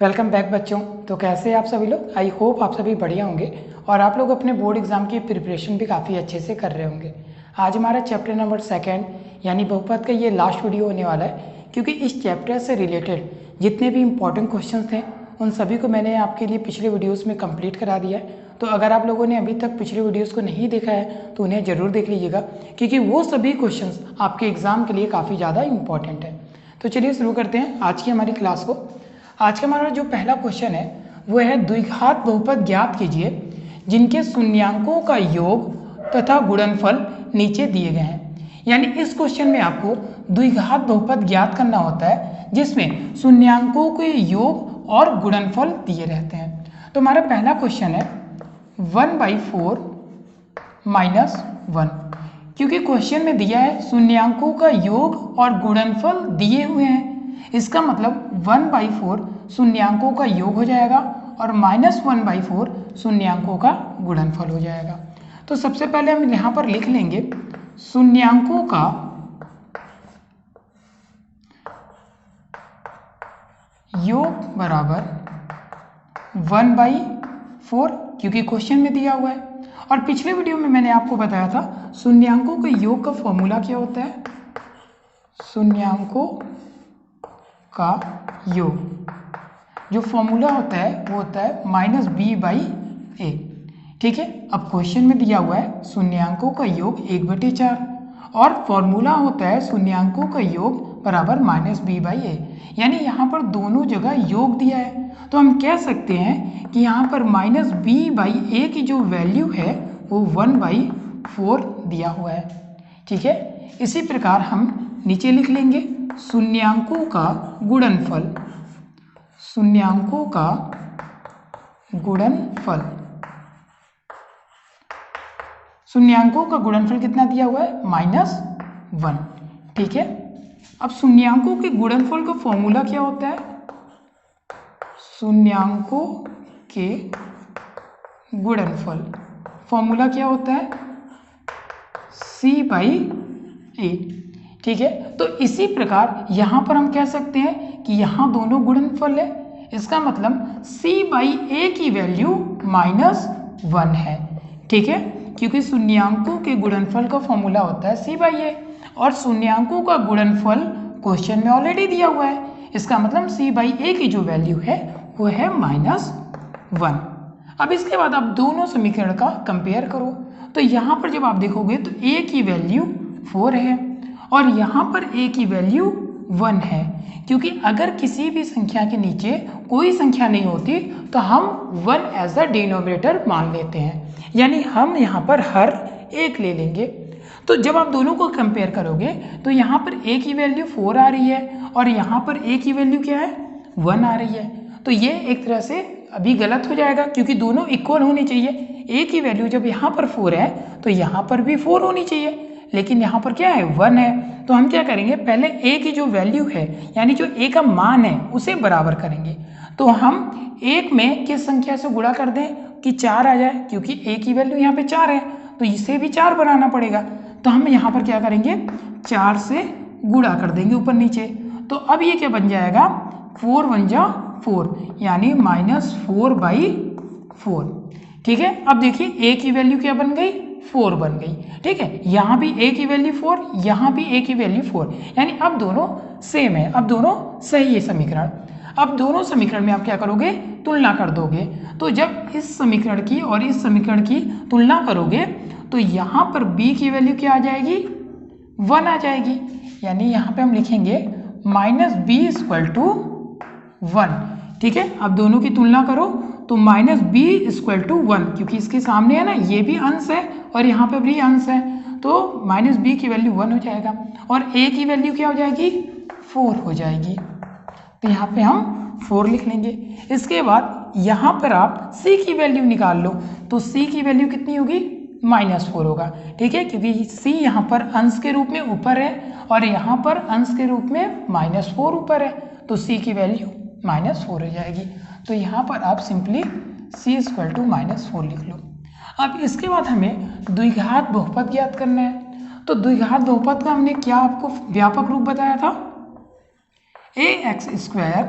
Welcome back बच्चों। तो कैसे हैं आप सभी लोग? आई होप आप सभी बढ़िया होंगे और आप लोग अपने बोर्ड एग्जाम की प्रिपरेशन भी काफ़ी अच्छे से कर रहे होंगे। आज हमारा चैप्टर नंबर 2 यानी बहुपद का ये लास्ट वीडियो होने वाला है, क्योंकि इस चैप्टर से रिलेटेड जितने भी इंपॉर्टेंट क्वेश्चन थे उन सभी को मैंने आपके लिए पिछले वीडियोज़ में कंप्लीट करा दिया है। तो अगर आप लोगों ने अभी तक पिछले वीडियोज़ को नहीं देखा है तो उन्हें ज़रूर देख लीजिएगा, क्योंकि वो सभी क्वेश्चन आपके एग्ज़ाम के लिए काफ़ी ज़्यादा इंपॉर्टेंट है। तो चलिए शुरू करते हैं आज की हमारी क्लास को। आज का हमारा जो पहला क्वेश्चन है वो है द्विघात बहुपद ज्ञात कीजिए जिनके शून्यांकों का योग तथा गुणनफल नीचे दिए गए हैं। यानी इस क्वेश्चन में आपको द्विघात बहुपद ज्ञात करना होता है जिसमें शून्यांकों के योग और गुणनफल दिए रहते हैं। तो हमारा पहला क्वेश्चन है 1/4 - 1, क्योंकि क्वेश्चन में दिया है शून्यांकों का योग और गुणनफल दिए हुए हैं। इसका मतलब 1/4 शून्यांकों का योग हो जाएगा और -1/4 शून्यांकों का गुणनफल हो जाएगा। तो सबसे पहले हम यहाँ पर लिख लेंगे शून्यांकों का योग बराबर 1/4, क्योंकि क्वेश्चन में दिया हुआ है। और पिछले वीडियो में मैंने आपको बताया था शून्यांकों के योग का फॉर्मूला क्या होता है। शून्यांकों का योग जो फॉर्मूला होता है वो होता है -b/a। ठीक है, अब क्वेश्चन में दिया हुआ है शून्यांकों का योग 1/4 और फॉर्मूला होता है शून्यांकों का योग बराबर -b/a। यानी यहाँ पर दोनों जगह योग दिया है, तो हम कह सकते हैं कि यहाँ पर -b/a की जो वैल्यू है वो 1/4 दिया हुआ है। ठीक है, इसी प्रकार हम नीचे लिख लेंगे शून्यांकों का गुणनफल। शून्यांकों का गुणनफल, शून्यांकों का गुणनफल कितना दिया हुआ है? -1। ठीक है, अब शून्यांकों के गुणनफल का फॉर्मूला क्या होता है? शून्यांकों के गुणनफल फॉर्मूला क्या होता है? c/a। ठीक है, तो इसी प्रकार यहाँ पर हम कह सकते हैं कि यहाँ दोनों गुणनफल है, इसका मतलब c/a की वैल्यू -1 है। ठीक है, क्योंकि शून्यांकों के गुणनफल का फॉर्मूला होता है c/a और शून्यांकों का गुणनफल क्वेश्चन में ऑलरेडी दिया हुआ है। इसका मतलब c/a की जो वैल्यू है वो है -1। अब इसके बाद आप दोनों समीकरण का कंपेयर करो, तो यहाँ पर जब आप देखोगे तो a की वैल्यू 4 है और यहाँ पर a की वैल्यू 1 है, क्योंकि अगर किसी भी संख्या के नीचे कोई संख्या नहीं होती तो हम 1 एज अ डिनोमिनेटर मान लेते हैं, यानी हम यहाँ पर हर एक ले लेंगे। तो जब आप दोनों को कंपेयर करोगे तो यहाँ पर a की वैल्यू 4 आ रही है और यहाँ पर a की वैल्यू क्या है? 1 आ रही है। तो ये एक तरह से अभी गलत हो जाएगा, क्योंकि दोनों इक्वल होनी चाहिए। a की वैल्यू जब यहाँ पर 4 है तो यहाँ पर भी 4 होनी चाहिए, लेकिन यहाँ पर क्या है? 1 है। तो हम क्या करेंगे, पहले a की जो वैल्यू है यानी जो a का मान है उसे बराबर करेंगे। तो हम 1 में किस संख्या से गुणा कर दें कि 4 आ जाए, क्योंकि a की वैल्यू यहाँ पे 4 है तो इसे भी 4 बनाना पड़ेगा। तो हम यहाँ पर क्या करेंगे, 4 से गुणा कर देंगे ऊपर नीचे। तो अब ये क्या बन जाएगा? 4 × 1 = 4, यानी -4/4। ठीक है, अब देखिए a की वैल्यू क्या बन गई? 4 बन गई। ठीक है, यहाँ भी a की वैल्यू 4, यहाँ भी a की वैल्यू 4, यानी अब दोनों सेम है, अब दोनों सही है समीकरण। अब दोनों समीकरण में आप क्या करोगे? तुलना कर दोगे। तो जब इस समीकरण की और इस समीकरण की तुलना करोगे तो यहाँ पर b की वैल्यू क्या आ जाएगी? 1 आ जाएगी, यानी यहाँ पे हम लिखेंगे -b = 1। ठीक है, अब दोनों की तुलना करो तो -b = 1, क्योंकि इसके सामने है ना, ये भी अंश है और यहाँ पे भी अंश है, तो -b की वैल्यू 1 हो जाएगा और a की वैल्यू क्या हो जाएगी? 4 हो जाएगी। तो यहाँ पे हम 4 लिख लेंगे। इसके बाद यहाँ पर आप c की वैल्यू निकाल लो, तो c की वैल्यू कितनी होगी? -4 होगा। ठीक है, क्योंकि c यहाँ पर अंश के रूप में ऊपर है और यहाँ पर अंश के रूप में -4 ऊपर है, तो c की वैल्यू -4 हो जाएगी। तो यहाँ पर आप सिंपली c = -4 लिख लो। अब इसके बाद हमें द्विघात बहुपद ज्ञात करना है। तो द्विघात बहुपद का हमने क्या आपको व्यापक रूप बताया था? ax²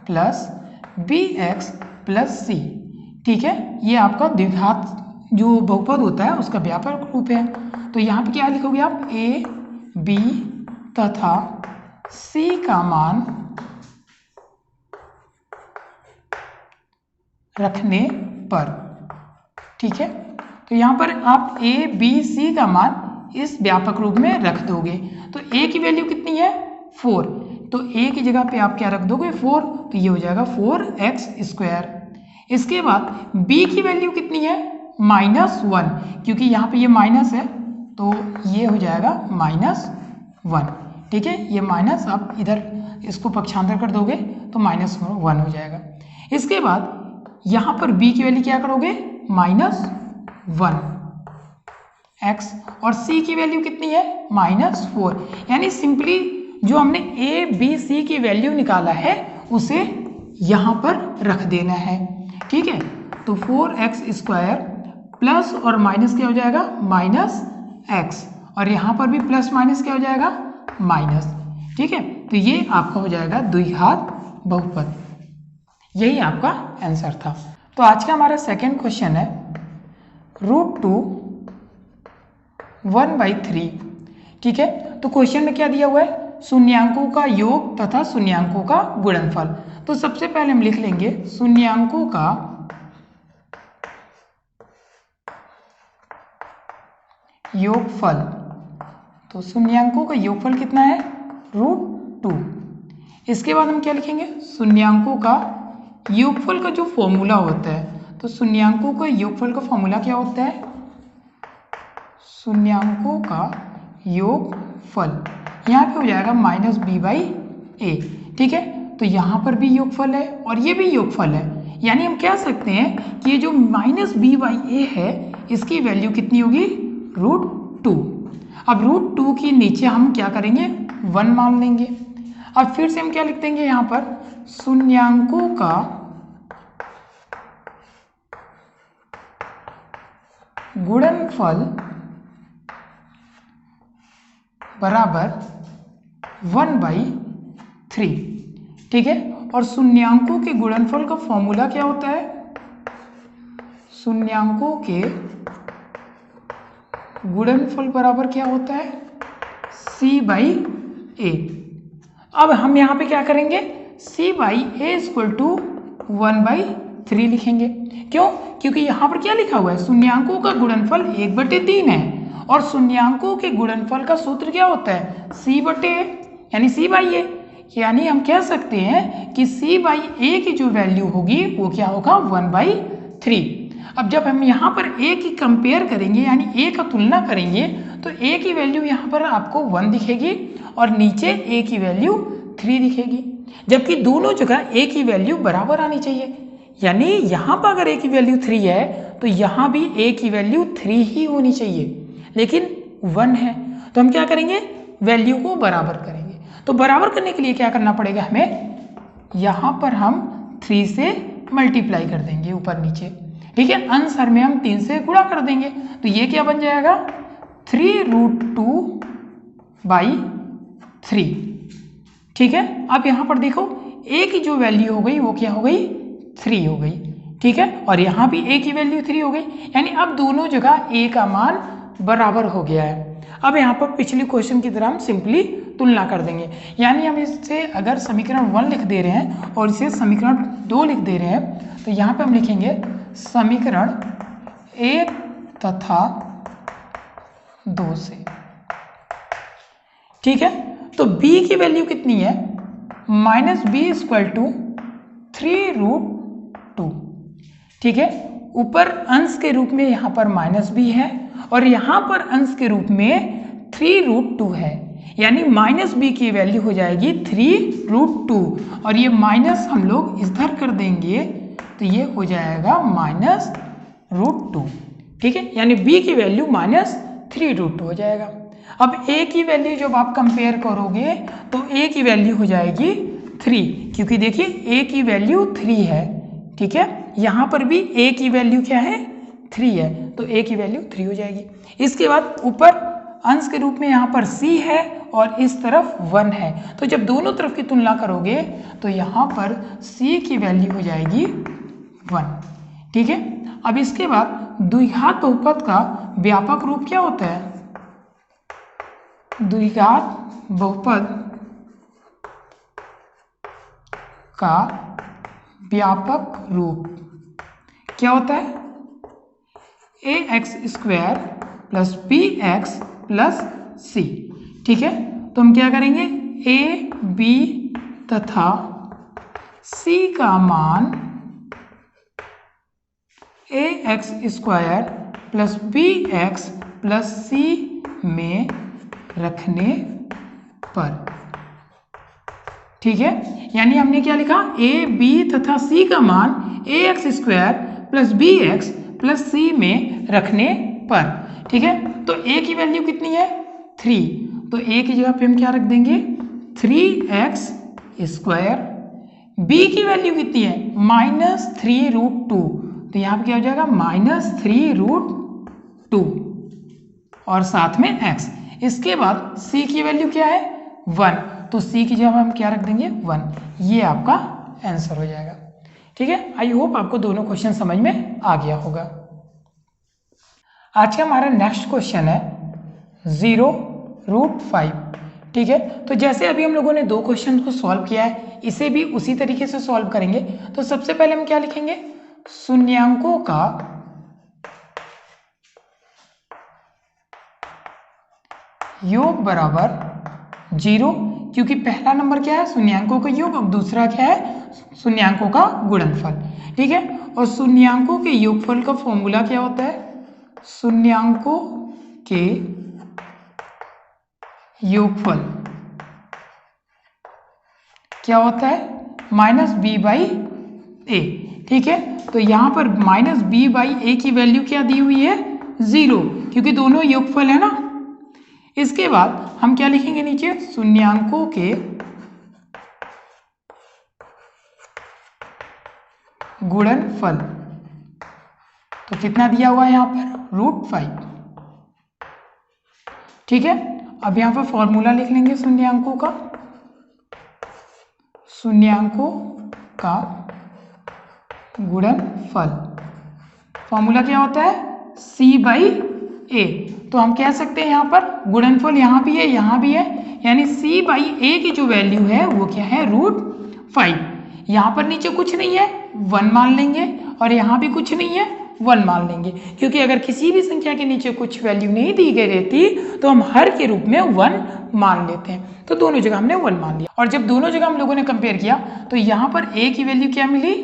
+ बी एक्स प्लस सी। ठीक है, ये आपका द्विघात जो बहुपद होता है उसका व्यापक रूप है। तो यहाँ पे क्या लिखोगे आप, ए बी तथा सी का मान रखने पर। ठीक है, तो यहाँ पर आप ए बी सी का मान इस व्यापक रूप में रख दोगे। तो ए की वैल्यू कितनी है, 4, तो ए की जगह पे आप क्या रख दोगे, 4, तो ये हो जाएगा 4x²। इसके बाद बी की वैल्यू कितनी है, -1, क्योंकि यहाँ पे ये माइनस है तो ये हो जाएगा -1। ठीक है, ये माइनस आप इधर इसको पक्षांतर कर दोगे तो -1 हो जाएगा। इसके बाद यहाँ पर b की वैल्यू क्या करोगे, -1x, और c की वैल्यू कितनी है, -4। यानी सिंपली जो हमने a b c की वैल्यू निकाला है उसे यहाँ पर रख देना है। ठीक है, तो 4x² प्लस और माइनस क्या हो जाएगा, -x, और यहाँ पर भी प्लस माइनस क्या हो जाएगा, माइनस। ठीक है, तो ये आपका हो जाएगा द्विघात बहुपद। यही आपका आंसर था। तो आज का हमारा सेकंड क्वेश्चन है √2 1/3। ठीक है, तो क्वेश्चन में क्या दिया हुआ है, शून्यांकों का योग तथा शून्यांकों का गुणनफल। तो सबसे पहले हम लिख लेंगे शून्यांकों का योगफल। तो शून्यांकों का योगफल कितना है, √2। इसके बाद हम क्या लिखेंगे, शून्यांकों का योगफल का जो फॉर्मूला होता है, तो शून्यांकों का योगफल का फॉर्मूला क्या होता है, शून्यांकों का योगफल यहाँ पे हो जाएगा -b/a। ठीक है, तो यहाँ पर भी योगफल है और ये भी योगफल है, यानी हम कह सकते हैं कि ये जो -b/a है इसकी वैल्यू कितनी होगी, √2। अब √2 के नीचे हम क्या करेंगे, 1 मान लेंगे। अब फिर से हम क्या लिख देंगे यहाँ पर, शून्यांकों का गुणनफल बराबर 1/3। ठीक है, और शून्यांकों के गुणनफल का फॉर्मूला क्या होता है, शून्यांकों के गुणनफल बराबर क्या होता है, c/a। अब हम यहाँ पे क्या करेंगे, c/a = 1/3 लिखेंगे। क्यों, क्योंकि यहाँ पर क्या लिखा हुआ है, शून्यांकों का गुणनफल 1/3 है और शून्यांकों के गुणनफल का सूत्र क्या होता है, c/a, यानी c/a। यानी हम कह सकते हैं कि c/a की जो वैल्यू होगी वो क्या होगा, 1/3। अब जब हम यहाँ पर a की कंपेयर करेंगे यानी a का तुलना करेंगे तो a की वैल्यू यहाँ पर आपको 1 दिखेगी और नीचे a की वैल्यू 3 दिखेगी, जबकि दोनों जगह a की वैल्यू बराबर आनी चाहिए। यानी यहाँ पर अगर a की वैल्यू 3 है तो यहाँ भी a की वैल्यू 3 ही होनी चाहिए, लेकिन 1 है। तो हम क्या करेंगे, वैल्यू को बराबर करेंगे। तो बराबर करने के लिए क्या करना पड़ेगा हमें, यहाँ पर हम 3 से मल्टीप्लाई कर देंगे ऊपर नीचे। ठीक है, आंसर में हम 3 से गुणा कर देंगे, तो ये क्या बन जाएगा, 3√2/3। ठीक है, अब यहाँ पर देखो a की जो वैल्यू हो गई वो क्या हो गई, 3 हो गई। ठीक है, और यहाँ भी a की वैल्यू 3 हो गई, यानी अब दोनों जगह a का मान बराबर हो गया है। अब यहाँ पर पिछले क्वेश्चन की तरह हम सिंपली तुलना कर देंगे, यानी हम इससे अगर समीकरण 1 लिख दे रहे हैं और इसे समीकरण 2 लिख दे रहे हैं तो यहाँ पे हम लिखेंगे समीकरण 1 तथा 2 से। ठीक है, तो b की वैल्यू कितनी है, -b = 3√2। ठीक है, ऊपर अंश के रूप में यहाँ पर -b है और यहाँ पर अंश के रूप में 3√2 है, यानी -b की वैल्यू हो जाएगी 3√2 और ये माइनस हम लोग इधर कर देंगे तो ये हो जाएगा -√2। ठीक है, यानी b की वैल्यू -3√2 हो जाएगा। अब a की वैल्यू जब आप कंपेयर करोगे तो a की वैल्यू हो जाएगी 3, क्योंकि देखिए a की वैल्यू 3 है। ठीक है, यहाँ पर भी a की वैल्यू क्या है, 3 है, तो a की वैल्यू 3 हो जाएगी। इसके बाद ऊपर अंश के रूप में यहाँ पर c है और इस तरफ 1 है, तो जब दोनों तरफ की तुलना करोगे तो यहाँ पर c की वैल्यू हो जाएगी 1। ठीक है, अब इसके बाद द्विघात बहुपद का व्यापक रूप क्या होता है? द्विघात बहुपद का व्यापक रूप क्या होता है? ax² plus bx plus c। ठीक है, तो हम क्या करेंगे, a b तथा c का मान ax² plus bx plus c में रखने पर। ठीक है, यानी हमने क्या लिखा, a b तथा c का मान ax² plus bx plus c में रखने पर। ठीक है, तो a की वैल्यू कितनी है? 3, तो a की जगह पे हम क्या रख देंगे, 3x स्क्वायर। b की वैल्यू कितनी है? -3√2, तो यहाँ पे क्या हो जाएगा, -3√2 और साथ में x। इसके बाद c की वैल्यू क्या है? 1, तो c की जगह हम क्या रख देंगे, 1। ये आपका आंसर हो जाएगा। ठीक है, आई होप आपको दोनों क्वेश्चन समझ में आ गया होगा। आज का हमारा नेक्स्ट क्वेश्चन है 0√5। ठीक है, तो जैसे अभी हम लोगों ने 2 क्वेश्चन को सॉल्व किया है, इसे भी उसी तरीके से सॉल्व करेंगे। तो सबसे पहले हम क्या लिखेंगे, शून्यांकों का योग बराबर 0, क्योंकि पहला नंबर क्या है, शून्यांकों का योग, और दूसरा क्या है, शून्यांकों का गुणनफल। ठीक है, और शून्यांकों के योगफल का फॉर्मूला क्या होता है, शून्यांकों के योगफल क्या होता है, -b/a। ठीक है, तो यहाँ पर -b/a की वैल्यू क्या दी हुई है, 0, क्योंकि दोनों योगफल है ना। इसके बाद हम क्या लिखेंगे नीचे, शून्यांकों के गुणनफल, तो कितना दिया हुआ है यहाँ पर, √5। ठीक है, अब यहाँ पर फॉर्मूला लिख लेंगे शून्यांकों का, शून्यांकों का गुणनफल। फॉर्मूला क्या होता है, c/a। तो हम कह सकते हैं यहाँ पर गुणनफल यहाँ भी है, यहाँ भी है, यानी c/a की जो वैल्यू है वो क्या है, √5। यहाँ पर नीचे कुछ नहीं है, 1 मान लेंगे, और यहाँ भी कुछ नहीं है, 1 मान लेंगे, क्योंकि अगर किसी भी संख्या के नीचे कुछ वैल्यू नहीं दी गई रहती तो हम हर के रूप में 1 मान लेते हैं। तो दोनों जगह हमने 1 मान लिया, और जब दोनों जगह हम लोगों ने कंपेयर किया तो यहाँ पर a की वैल्यू क्या मिली,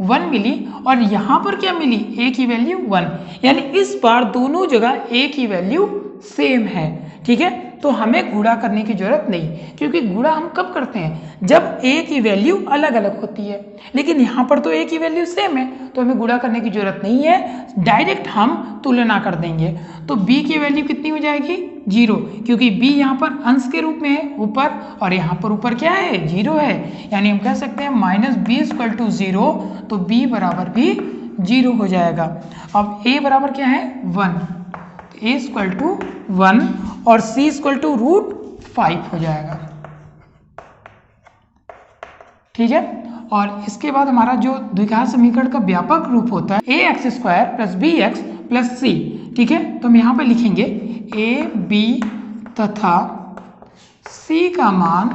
1 मिली, और यहाँ पर क्या मिली, a की वैल्यू 1, यानी इस बार दोनों जगह a की वैल्यू सेम है। ठीक है, तो हमें गुणा करने की जरूरत नहीं, क्योंकि गुणा हम कब करते हैं, जब a की वैल्यू अलग अलग होती है, लेकिन यहाँ पर तो a की वैल्यू सेम है, तो हमें गुणा करने की जरूरत नहीं है, डायरेक्ट हम तुलना कर देंगे। तो b की वैल्यू कितनी हो जाएगी, 0, क्योंकि b यहाँ पर अंश के रूप में है ऊपर, और यहाँ पर ऊपर क्या है, 0 है, यानी हम कह सकते हैं -b = 0, तो b बराबर भी 0 हो जाएगा। अब a बराबर क्या है, 1, a = 1 और c = √5 हो जाएगा। ठीक है, और इसके बाद हमारा जो द्विघात समीकरण का व्यापक रूप होता है ax² + bx + c। ठीक है, तो हम यहाँ पर लिखेंगे a b तथा c का मान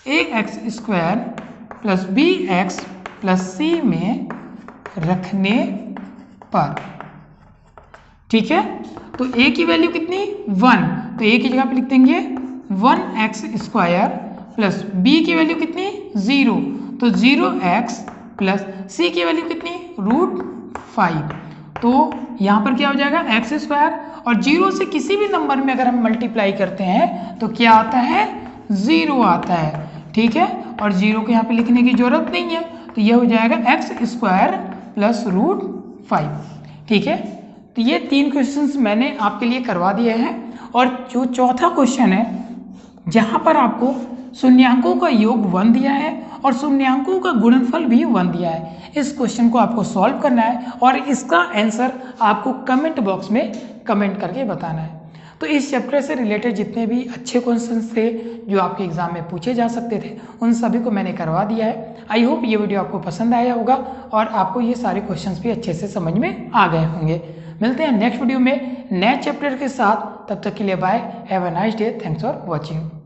ax² + bx + c में रखने पर। ठीक है, तो a की वैल्यू कितनी, 1, तो a की जगह पे लिख देंगे 1x² प्लस b की वैल्यू कितनी, 0, तो 0x प्लस c की वैल्यू कितनी, √5। तो यहाँ पर क्या हो जाएगा, x² और 0 से किसी भी नंबर में अगर हम मल्टीप्लाई करते हैं तो क्या आता है, 0 आता है। ठीक है, और 0 को यहाँ पे लिखने की जरूरत नहीं है, तो यह हो जाएगा x² प्लस √5। ठीक है, तो ये 3 क्वेश्चंस मैंने आपके लिए करवा दिए हैं, और जो चौथा क्वेश्चन है जहाँ पर आपको शून्यांकों का योग 1 दिया है और शून्यांकों का गुणनफल भी 1 दिया है। इस क्वेश्चन को आपको सॉल्व करना है और इसका आंसर आपको कमेंट बॉक्स में कमेंट करके बताना है। तो इस चैप्टर से रिलेटेड जितने भी अच्छे क्वेश्चंस थे जो आपके एग्जाम में पूछे जा सकते थे उन सभी को मैंने करवा दिया है। आई होप ये वीडियो आपको पसंद आया होगा और आपको ये सारे क्वेश्चंस भी अच्छे से समझ में आ गए होंगे। मिलते हैं नेक्स्ट वीडियो में नए चैप्टर के साथ, तब तक के लिए bye, have a nice day, thanks for watching.